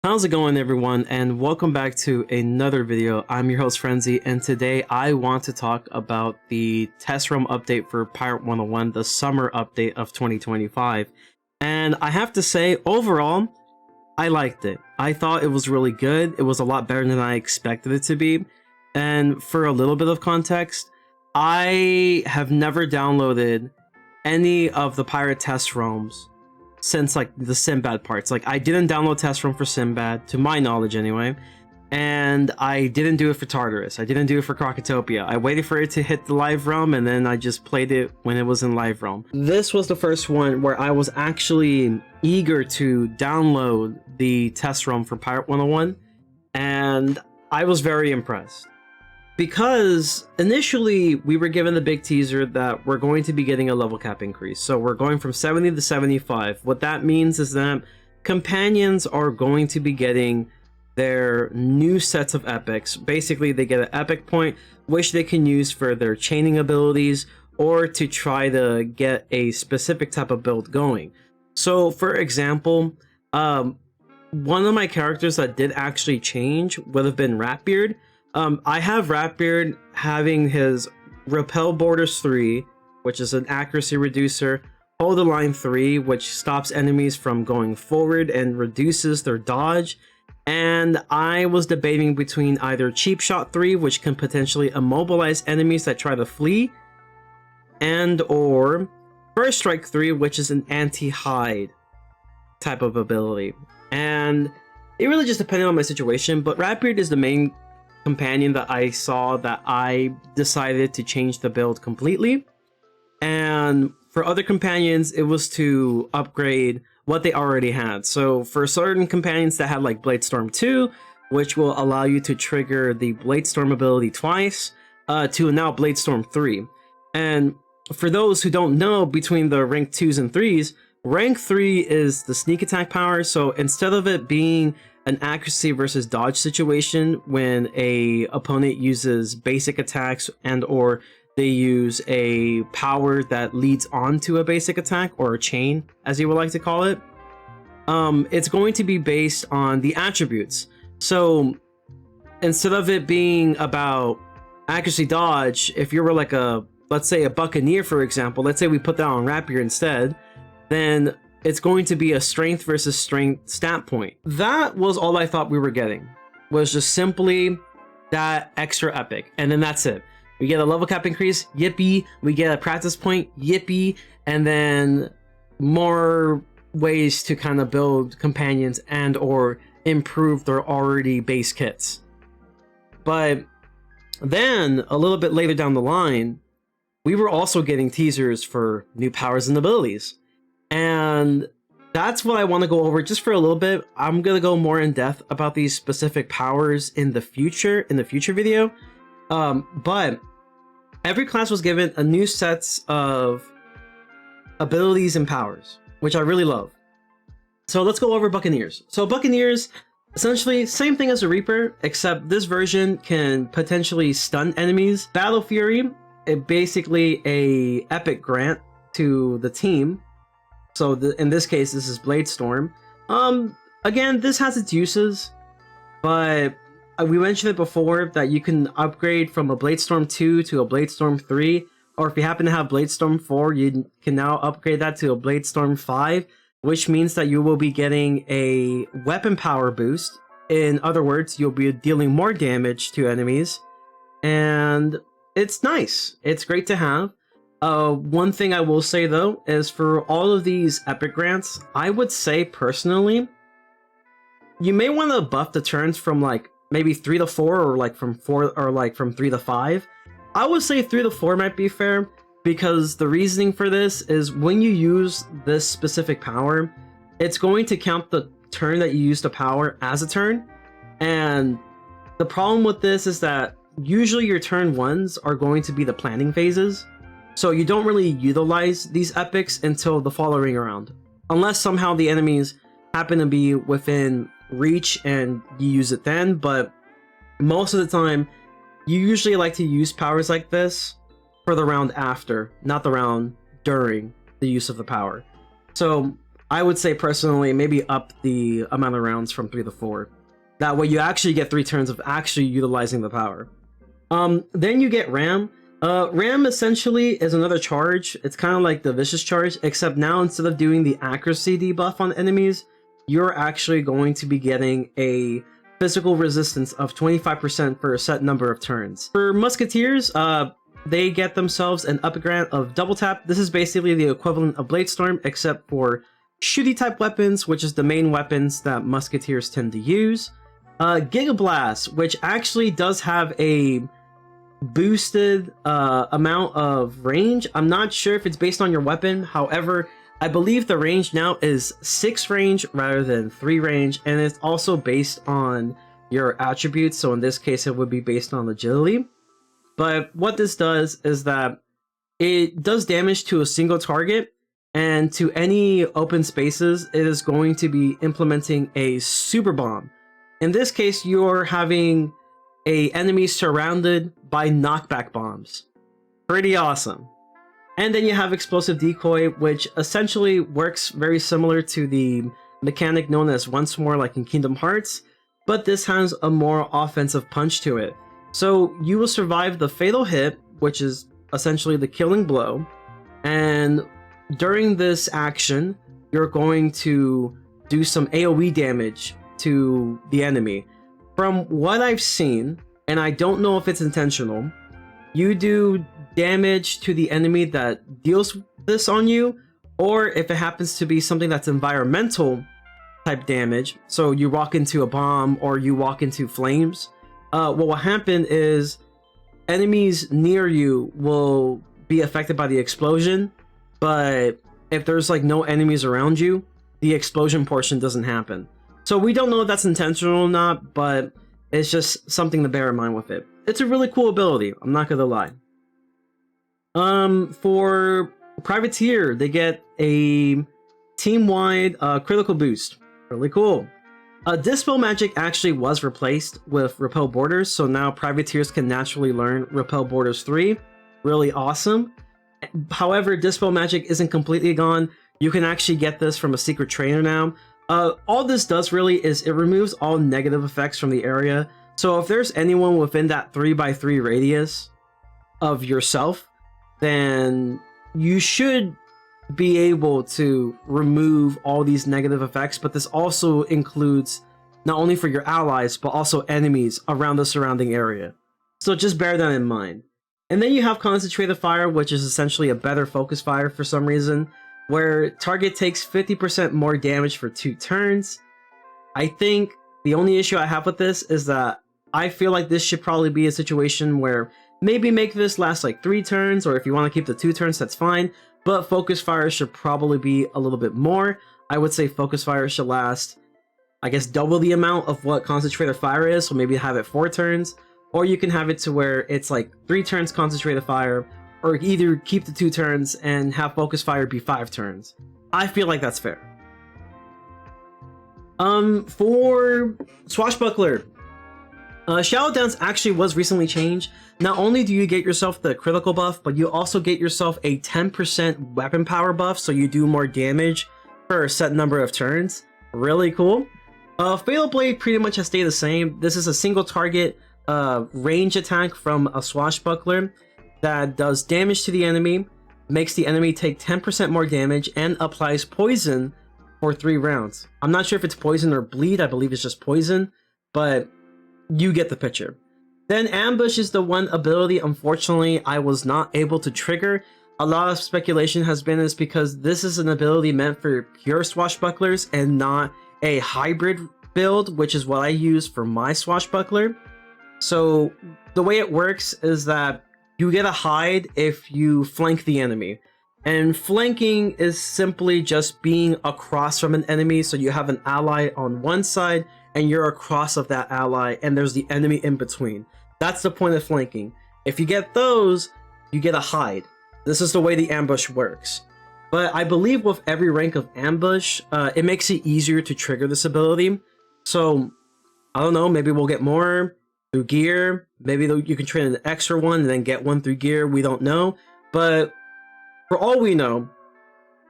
How's it going, everyone, and welcome back to another video. I'm your host Frenzy, and today I want to talk about the test room update for Pirate 101, the summer update of 2025. And I have to say, overall, I liked it. I thought it was really good. It was a lot better than I expected it to be. And for a little bit of context, I have never downloaded any of the pirate test rooms since like the Sinbad parts. Like, I didn't download test room for Sinbad, to my knowledge anyway, and I didn't do it for Tartarus. I didn't do it for Crocotopia. I waited for it to hit the live realm, and then I just played it when it was in live realm. This was the first one where I was actually eager to download the test room for Pirate 101, and I was very impressed. Because initially we were given the big teaser that we're going to be getting a level cap increase. So we're going from 70 to 75. What that means is that companions are going to be getting their new sets of epics. Basically, they get an epic point, which they can use for their chaining abilities or to try to get a specific type of build going. So for example, one of my characters that did actually change would have been Ratbeard. I have Ratbeard having his Repel Borders 3, which is an accuracy reducer, Hold the Line 3, which stops enemies from going forward and reduces their dodge, and I was debating between either Cheap Shot 3, which can potentially immobilize enemies that try to flee, and or First Strike 3, which is an anti-hide type of ability. And it really just depended on my situation, but Ratbeard is the main companion that I saw that I decided to change the build completely. And for other companions, it was to upgrade what they already had. So for certain companions that had like Bladestorm 2, which will allow you to trigger the Bladestorm ability twice, to now Bladestorm 3. And for those who don't know, between the rank 2s and 3s, rank 3 is the sneak attack power. So instead of it being an accuracy versus dodge situation when a opponent uses basic attacks and or they use a power that leads on to a basic attack, or a chain as you would like to call it, it's going to be based on the attributes. So instead of it being about accuracy dodge, if you were like let's say a Buccaneer, for example, let's say we put that on Rapier instead, then it's going to be a strength versus strength stat point. That was all I thought we were getting, was just simply that extra epic, and then that's it. We get a level cap increase, yippee. We get a practice point, yippee. And then more ways to kind of build companions and or improve their already base kits. But then a little bit later down the line, we were also getting teasers for new powers and abilities. And that's what I want to go over just for a little bit. I'm going to go more in depth about these specific powers in the future video. But every class was given a new sets of abilities and powers, which I really love. So let's go over Buccaneers. So Buccaneers, essentially same thing as a Reaper, except this version can potentially stun enemies. Battle Fury, it basically a epic grant to the team. So in this case, this is Bladestorm. Again, this has its uses, but we mentioned it before that you can upgrade from a Bladestorm 2 to a Bladestorm 3, or if you happen to have Bladestorm 4, you can now upgrade that to a Bladestorm 5, which means that you will be getting a weapon power boost. In other words, you'll be dealing more damage to enemies, and it's nice. It's great to have. One thing I will say though is for all of these epic grants, I would say personally, you may want to buff the turns from like maybe 3 to 4, or like from 4, or like from 3 to 5. I would say 3 to 4 might be fair, because the reasoning for this is when you use this specific power, it's going to count the turn that you use the power as a turn. And the problem with this is that usually your turn 1s are going to be the planning phases. So you don't really utilize these epics until the following round, unless somehow the enemies happen to be within reach and you use it then. But most of the time, you usually like to use powers like this for the round after, not the round during the use of the power. So I would say personally, maybe up the amount of rounds from 3 to 4. That way you actually get 3 turns of actually utilizing the power. Then you get Ram. Ram essentially is another charge. It's kind of like the Vicious Charge, except now instead of doing the accuracy debuff on enemies, you're actually going to be getting a physical resistance of 25% for a set number of turns. For Musketeers, they get themselves an upgrade of Double Tap. This is basically the equivalent of Blade Storm, except for shooty type weapons, which is the main weapons that Musketeers tend to use. Giga Blast, which actually does have a boosted amount of range. I'm not sure if it's based on your weapon. However, I believe the range now is 6 range rather than 3 range, and it's also based on your attributes. So in this case, it would be based on agility. But what this does is that it does damage to a single target, and to any open spaces, it is going to be implementing a super bomb. In this case, you're having a enemy surrounded by knockback bombs. Pretty awesome. And then you have Explosive Decoy, which essentially works very similar to the mechanic known as Once More, like in Kingdom Hearts, but this has a more offensive punch to it. So you will survive the fatal hit, which is essentially the killing blow, and during this action, you're going to do some AoE damage to the enemy. From what I've seen, and I don't know if it's intentional, you do damage to the enemy that deals this on you, or if it happens to be something that's environmental type damage, so you walk into a bomb or you walk into flames, what will happen is enemies near you will be affected by the explosion, but if there's like no enemies around you, the explosion portion doesn't happen. So we don't know if that's intentional or not, but it's just something to bear in mind with it. It's a really cool ability, I'm not gonna lie. For Privateer, they get a team-wide critical boost. Really cool. Dispel Magic actually was replaced with Repel Borders, so now Privateers can naturally learn Repel Borders 3. Really awesome. However, Dispel Magic isn't completely gone. You can actually get this from a secret trainer now. All this does really is it removes all negative effects from the area. So if there's anyone within that 3x3 radius of yourself, then you should be able to remove all these negative effects, but this also includes not only for your allies, but also enemies around the surrounding area. So just bear that in mind. And then you have Concentrated Fire, which is essentially a better focus fire for some reason, where target takes 50% more damage for 2 turns. I think the only issue I have with this is that I feel like this should probably be a situation where maybe make this last like 3 turns, or if you want to keep the 2 turns, that's fine. But Focus Fire should probably be a little bit more. I would say Focus Fire should last, I guess, double the amount of what Concentrated Fire is, so maybe have it 4 turns. Or you can have it to where it's like 3 turns Concentrated Fire, or either keep the 2 turns and have Focus Fire be 5 turns. I feel like that's fair. For Swashbuckler, Shadow Dance actually was recently changed. Not only do you get yourself the critical buff, but you also get yourself a 10% weapon power buff, so you do more damage for a set number of turns. Really cool. Fatal Blade pretty much has stayed the same. This is a single target range attack from a Swashbuckler that does damage to the enemy, makes the enemy take 10% more damage, and applies poison for 3 rounds. I'm not sure if it's poison or bleed, I believe it's just poison, but you get the picture. Then Ambush is the one ability, unfortunately, I was not able to trigger. A lot of speculation has been is because this is an ability meant for pure Swashbucklers and not a hybrid build, which is what I use for my Swashbuckler. So the way it works is that you get a hide if you flank the enemy. And flanking is simply just being across from an enemy, so you have an ally on one side and you're across of that ally and there's the enemy in between. That's the point of flanking. If you get those, you get a hide. This is the way the ambush works. But I believe with every rank of ambush, it makes it easier to trigger this ability. So, I don't know, maybe we'll get more through gear. Maybe you can train an extra one and then get one through gear. We don't know. But for all we know,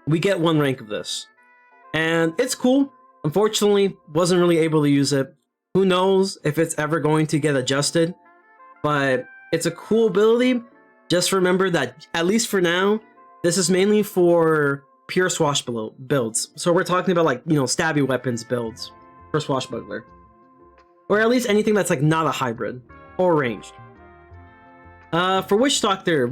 we get 1 rank of this. and it's cool. Unfortunately, wasn't really able to use it. Who knows if it's ever going to get adjusted, but it's a cool ability. Just remember that, at least for now, this is mainly for pure swashbuckler builds. So we're talking about, like, you know, stabby weapons builds for swashbuckler. Or at least anything that's like not a hybrid or ranged. For Witch Doctor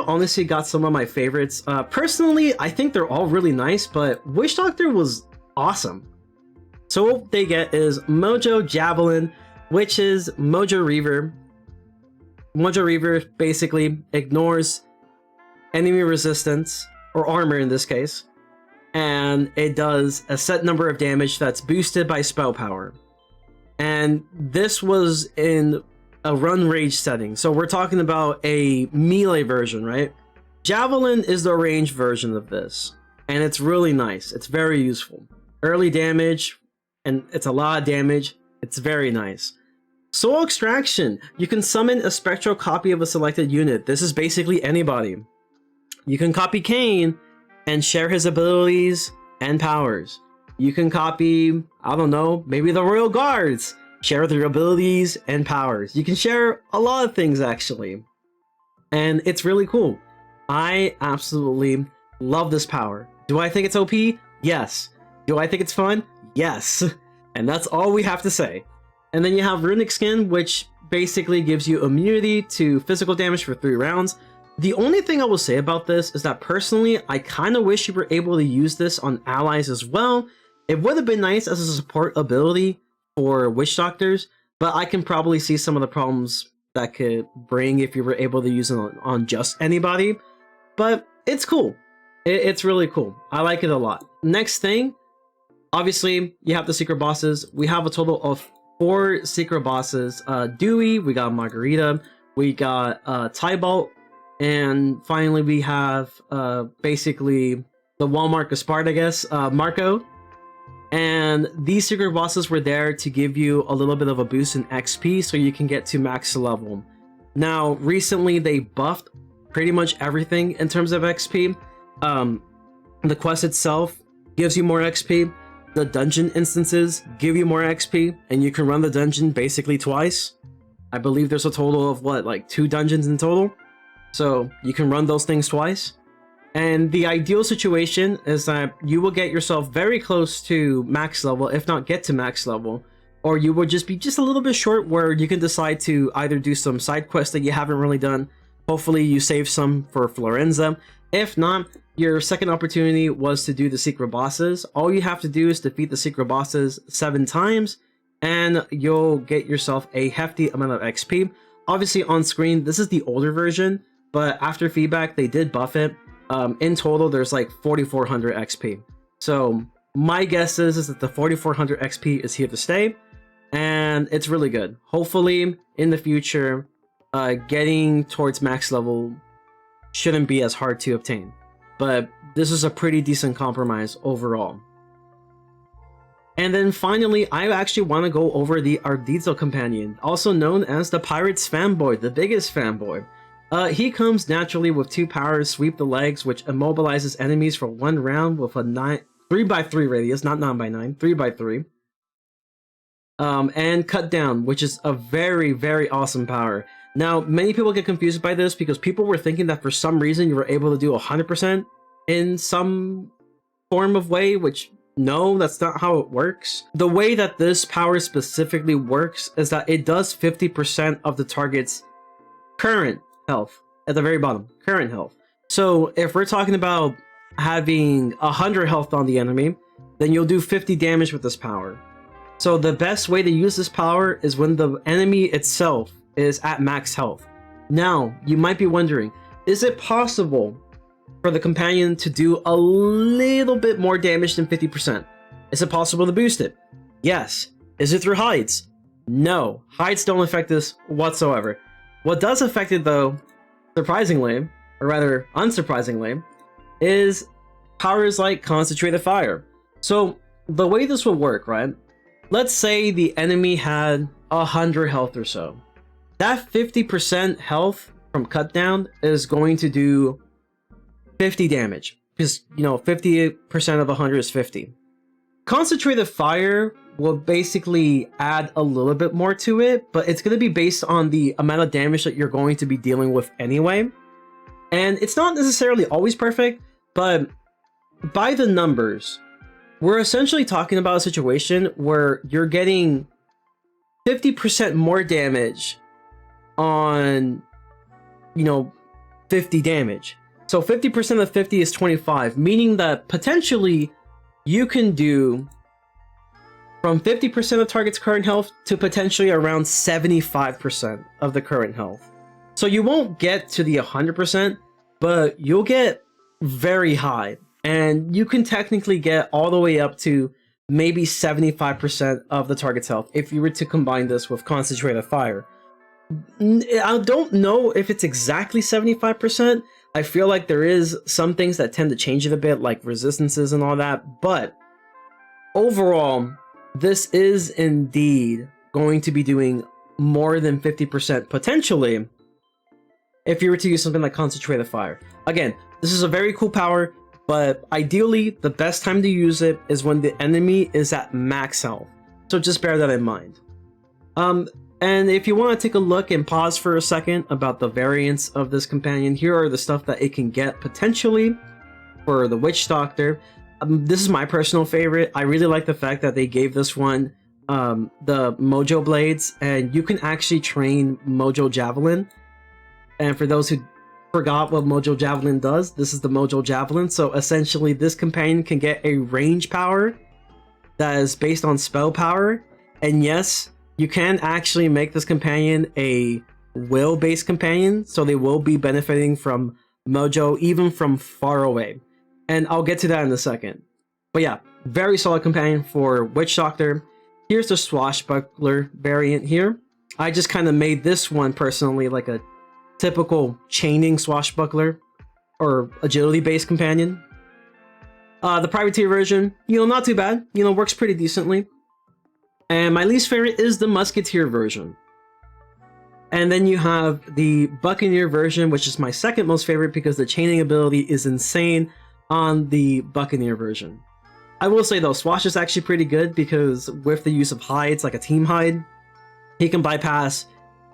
honestly got some of my favorites. Personally, I think they're all really nice, but Witch Doctor was awesome. So what they get is Mojo Javelin, which is Mojo Reaver. Mojo Reaver basically ignores enemy resistance, or armor in this case, and it does a set number of damage that's boosted by spell power. And this was in a run rage setting, so we're talking about a melee version, right? Javelin is the ranged version of this, and it's really nice. It's very useful. Early damage, and it's a lot of damage. It's very nice. Soul Extraction. You can summon a spectral copy of a selected unit. This is basically anybody. You can copy Kane and share his abilities and powers. You can copy, I don't know, maybe the Royal Guards, share their abilities and powers. You can share a lot of things, actually. And it's really cool. I absolutely love this power. Do I think it's OP? Yes. Do I think it's fun? Yes. And that's all we have to say. And then you have Runic Skin, which basically gives you immunity to physical damage for 3 rounds. The only thing I will say about this is that personally, I kind of wish you were able to use this on allies as well. It would have been nice as a support ability for Witch Doctors, but I can probably see some of the problems that could bring if you were able to use it on just anybody. But it's cool. It's really cool. I like it a lot. Next thing, obviously, you have the secret bosses. We have a total of 4 secret bosses. Dewey, we got Margarita, we got Tybalt, and finally we have basically the Walmart Gaspard, I guess, Marco. And these secret bosses were there to give you a little bit of a boost in XP so you can get to max level. Now, recently they buffed pretty much everything in terms of XP. The quest itself gives you more XP. The dungeon instances give you more XP, and you can run the dungeon basically twice. I believe there's a total of, what, like 2 dungeons in total? So you can run those things twice. And the ideal situation is that you will get yourself very close to max level, if not get to max level, or you will just be just a little bit short where you can decide to either do some side quests that you haven't really done. Hopefully you save some for Florenza. If not, your second opportunity was to do the secret bosses. All you have to do is defeat the secret bosses 7 times, and you'll get yourself a hefty amount of XP. Obviously on screen, this is the older version, but after feedback, they did buff it. In total, there's like 4,400 XP. So my guess is that the 4,400 XP is here to stay, and it's really good. Hopefully, in the future, getting towards max level shouldn't be as hard to obtain. But this is a pretty decent compromise overall. And then finally, I actually want to go over the Ardito companion, also known as the Pirate's fanboy, the biggest fanboy. He comes naturally with 2 powers: Sweep the Legs, which immobilizes enemies for 1 round with a 3x3 radius, not 9x9, 3x3. And Cut Down, which is a very, very awesome power. Now, many people get confused by this because people were thinking that for some reason you were able to do 100% in some form of way, which no, that's not how it works. The way that this power specifically works is that it does 50% of the target's current health at the very bottom, current health. So if we're talking about having 100 health on the enemy, then you'll do 50 damage with this power. So the best way to use this power is when the enemy itself is at max health. Now, you might be wondering, is it possible for the companion to do a little bit more damage than 50%? Is it possible to boost it? Yes. Is it through hides? No. Hides don't affect this whatsoever. What does affect it, though, surprisingly, or rather unsurprisingly, is powers like Concentrated Fire. So the way this will work, right? Let's say the enemy had 100 health or so. That 50% health from Cut Down is going to do 50 damage. Because, you know, 50% of 100 is 50. Concentrated fire will basically add a little bit more to it, but it's going to be based on the amount of damage that you're going to be dealing with anyway. And it's not necessarily always perfect, but by the numbers, we're essentially talking about a situation where you're getting 50% more damage on, 50 damage. So 50% of 50 is 25, meaning that potentially you can do from 50% of target's current health to potentially around 75% of the current health. So you won't get to the 100%, but you'll get very high. And you can technically get all the way up to maybe 75% of the target's health if you were to combine this with concentrated fire. I don't know if it's exactly 75%. I feel like there is some things that tend to change it a bit, like resistances and all that, but overall, this is indeed going to be doing more than 50% potentially if you were to use something like concentrated fire. Again, this is a very cool power, but ideally, the best time to use it is when the enemy is at max health. So just bear that in mind. And if you want to take a look and pause for a second about the variants of this companion, here are the stuff that it can get potentially for the Witch Doctor. This is my personal favorite. I really like the fact that they gave this one the Mojo Blades, and you can actually train Mojo Javelin. And for those who forgot what Mojo Javelin does, this is the Mojo Javelin. So essentially, this companion can get a range power that is based on spell power. And yes, you can actually make this companion a will-based companion, so they will be benefiting from Mojo even from far away. And I'll get to that in a second. But yeah, very solid companion for Witch Doctor. Here's the Swashbuckler variant here. I just kind of made this one personally like a typical chaining Swashbuckler or agility-based companion. The Privateer version, not too bad. Works pretty decently. And my least favorite is the Musketeer version. And then you have the Buccaneer version, which is my second most favorite because the chaining ability is insane on the Buccaneer version. I will say though, Swash is actually pretty good because with the use of hides, like a team hide, he can bypass,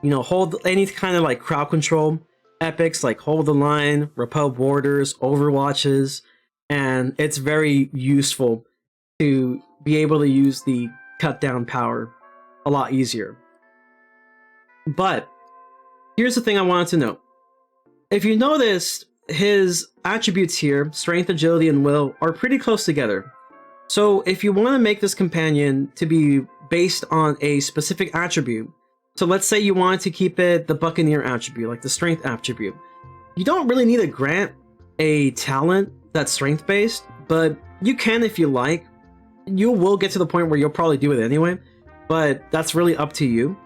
hold any kind of like crowd control epics like Hold the Line, Repel Borders, Overwatches, and it's very useful to be able to use the cut down power a lot easier. But here's the thing I wanted to note. If you noticed, his attributes here, strength, agility, and will, are pretty close together. So if you want to make this companion to be based on a specific attribute, so let's say you wanted to keep it the Buccaneer attribute, like the strength attribute, you don't really need to grant a talent that's strength based, but you can if you like. You will get to the point where you'll probably do it anyway, but that's really up to you.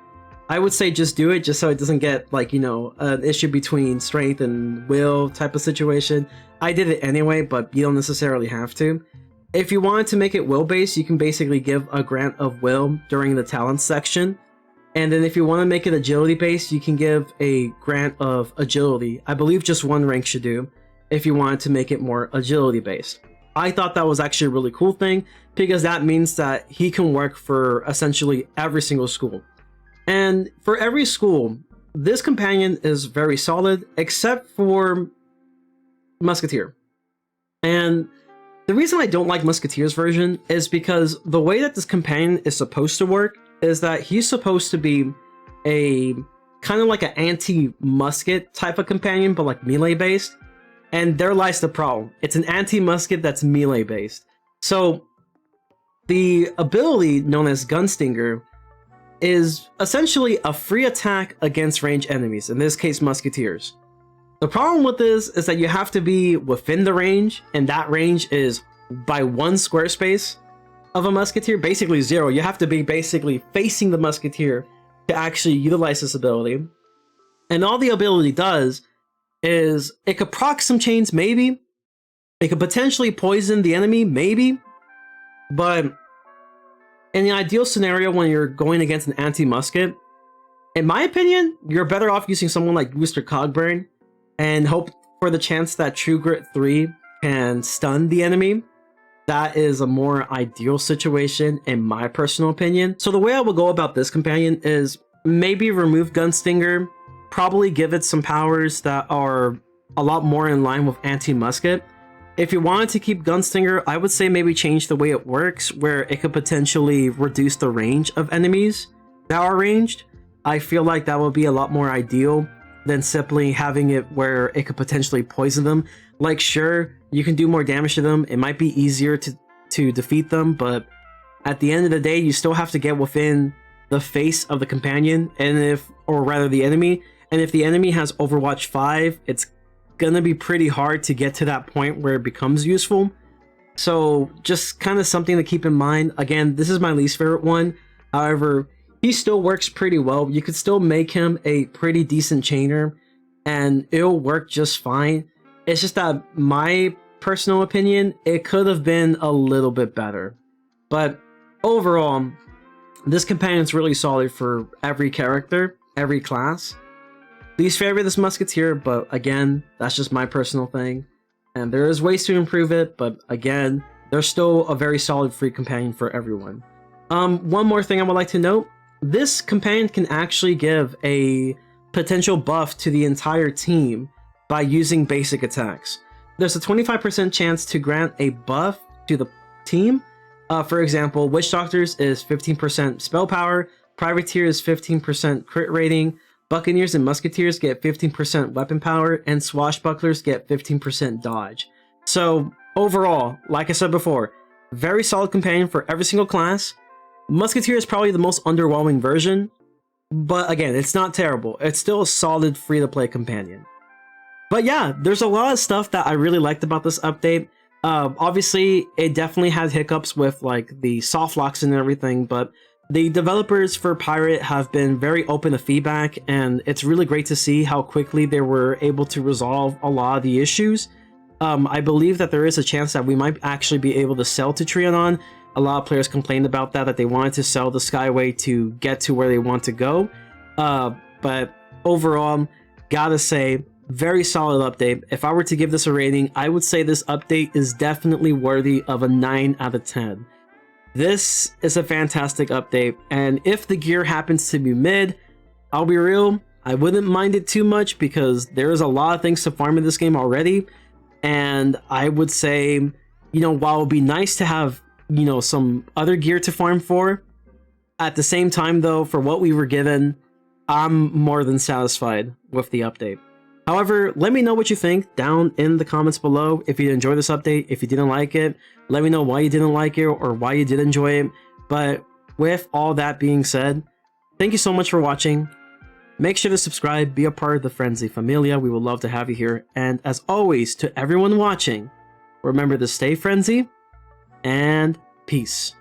I would say just do it just so it doesn't get like, an issue between strength and will type of situation. I did it anyway, but you don't necessarily have to. If you wanted to make it will based, you can basically give a grant of will during the talent section. And then if you want to make it agility based, you can give a grant of agility. I believe just one rank should do if you wanted to make it more agility based. I thought that was actually a really cool thing because that means that he can work for essentially every single school. And for every school, this companion is very solid except for Musketeer. And the reason I don't like Musketeer's version is because the way that this companion is supposed to work is that he's supposed to be a kind of like an anti-musket type of companion, but like melee based. And there lies the problem. It's an anti-musket that's melee based. So the ability known as Gunstinger is essentially a free attack against ranged enemies, in this case musketeers. The problem with this is that you have to be within the range, and that range is by one square space of a musketeer, basically 0. You have to be basically facing the musketeer to actually utilize this ability. And all the ability does is it could proc some chains, maybe. It could potentially poison the enemy, maybe. But in the ideal scenario, when you're going against an anti-musket, in my opinion, you're better off using someone like Booster Cogburn and hope for the chance that True Grit 3 can stun the enemy. that is a more ideal situation in my personal opinion. So the way I would go about this companion is maybe remove Gunstinger, probably give it some powers that are a lot more in line with anti-musket. If you wanted to keep Gunstinger, I would say maybe change the way it works, where it could potentially reduce the range of enemies that are ranged. I feel like that would be a lot more ideal than simply having it where it could potentially poison them. Like, sure, you can do more damage to them, it might be easier to defeat them, but at the end of the day, you still have to get within the face of the companion, or rather the enemy, and if the enemy has Overwatch 5, it's gonna be pretty hard to get to that point where it becomes useful. So just kind of something to keep in mind. Again, this is my least favorite one. However, he still works pretty well. You could still make him a pretty decent chainer and it'll work just fine. It's just that my personal opinion, it could have been a little bit better. But overall, this companion's really solid for every character, every class. Least favorite is Musketeer, but again, that's just my personal thing. And there is ways to improve it, but again, there's still a very solid free companion for everyone. One more thing I would like to note. This companion can actually give a potential buff to the entire team by using basic attacks. There's a 25% chance to grant a buff to the team. For example, Witch Doctors is 15% spell power, Privateer is 15% crit rating, Buccaneers and Musketeers get 15% weapon power, and Swashbucklers get 15% dodge. So overall, like I said before, very solid companion for every single class. Musketeer is probably the most underwhelming version, but again, it's not terrible. It's still a solid free-to-play companion. But yeah, there's a lot of stuff that I really liked about this update. Obviously, it definitely had hiccups with like the soft locks and everything, but the developers for Pirate have been very open to feedback, and it's really great to see how quickly they were able to resolve a lot of the issues. I believe that there is a chance that we might actually be able to sell to Trianon. A lot of players complained about that they wanted to sell the Skyway to get to where they want to go. But overall, gotta say, very solid update. If I were to give this a rating, I would say this update is definitely worthy of a 9 out of 10. This is a fantastic update, and if the gear happens to be mid, I'll be real, I wouldn't mind it too much because there is a lot of things to farm in this game already, and I would say, you know, while it would be nice to have, you know, some other gear to farm for, at the same time though, for what we were given, I'm more than satisfied with the update. However, let me know what you think down in the comments below. If you enjoyed this update, if you didn't like it, let me know why you didn't like it or why you did enjoy it. But with all that being said, thank you so much for watching. Make sure to subscribe, be a part of the Frenzy Familia. We would love to have you here. And as always, to everyone watching, remember to stay frenzy and peace.